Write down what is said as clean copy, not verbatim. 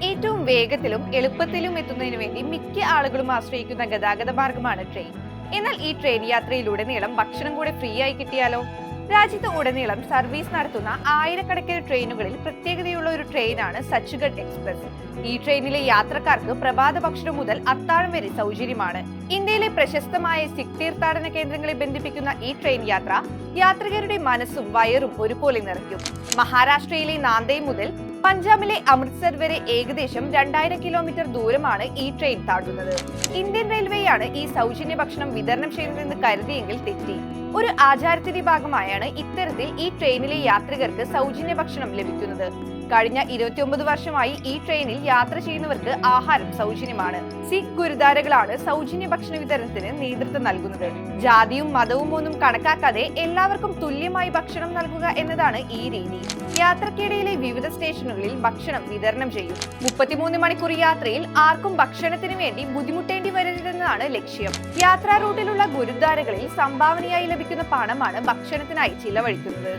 ഏറ്റവും വേഗത്തിലും എളുപ്പത്തിലും എത്തുന്നതിന് വേണ്ടി മിക്ക ആളുകളും ആശ്രയിക്കുന്ന ഗതാഗത മാർഗമാണ് ട്രെയിൻ. എന്നാൽ ഈ ട്രെയിൻ യാത്രയിലുടനീളം ഭക്ഷണം കൂടെ ഫ്രീ ആയി കിട്ടിയാലോ? രാജ്യത്ത് ഉടനീളം സർവീസ് നടത്തുന്ന ആയിരക്കണക്കിന് ട്രെയിനുകളിൽ പ്രത്യേകതയുള്ള ഒരു ട്രെയിനാണ് സച്ച്ഗഡ് എക്സ്പ്രസ്. ഈ ട്രെയിനിലെ യാത്രക്കാർക്ക് പ്രഭാത ഭക്ഷണം മുതൽ അത്താഴം വരെ സൗജന്യമാണ്. ഇന്ത്യയിലെ പ്രശസ്തമായ സിഖ് തീർത്ഥാടന കേന്ദ്രങ്ങളെ ബന്ധിപ്പിക്കുന്ന ഈ ട്രെയിൻ യാത്ര യാത്രികരുടെ മനസ്സും വയറും ഒരുപോലെ നിറയ്ക്കും. മഹാരാഷ്ട്രയിലെ നാന്ദേഡ് മുതൽ പഞ്ചാബിലെ അമൃത്സർ വരെ ഏകദേശം 2000 കിലോമീറ്റർ ദൂരമാണ് ഈ ട്രെയിൻ താണ്ടുന്നത്. ഇന്ത്യൻ റെയിൽവേയാണ് ഈ സൗജന്യ ഭക്ഷണം വിതരണം ചെയ്യുന്നതെന്ന് കരുതിയെങ്കിൽ തെറ്റി. ഒരു ആചാരത്തിന്റെ ഭാഗമായാണ് ഇത്തരത്തിൽ ഈ ട്രെയിനിലെ യാത്രികർക്ക് സൗജന്യ ഭക്ഷണം ലഭിക്കുന്നത്. കഴിഞ്ഞ 29 വർഷമായി ഈ ട്രെയിനിൽ യാത്ര ചെയ്യുന്നവർക്ക് ആഹാരം സൗജന്യമാണ്. സിഖ് ഗുരുദ്വാരകളാണ് സൗജന്യ ഭക്ഷണ വിതരണത്തിന് നേതൃത്വം നൽകുന്നത്. ജാതിയും മതവും ഒന്നും കണക്കാക്കാതെ എല്ലാവർക്കും തുല്യമായി ഭക്ഷണം നൽകുക എന്നതാണ് ഈ രീതി. യാത്രക്കിടയിലെ വിവിധ സ്റ്റേഷനുകളിൽ ഭക്ഷണം വിതരണം ചെയ്യും. 33 മണിക്കൂർ യാത്രയിൽ ആർക്കും ഭക്ഷണത്തിന് വേണ്ടി ബുദ്ധിമുട്ടേണ്ടി വരരുതെന്നാണ് ലക്ഷ്യം. യാത്രാ റൂട്ടിലുള്ള ഗുരുദ്വാരകളിൽ സംഭാവനയായി ലഭിക്കുന്ന പണമാണ് ഭക്ഷണത്തിനായി ചിലവഴിക്കുന്നത്.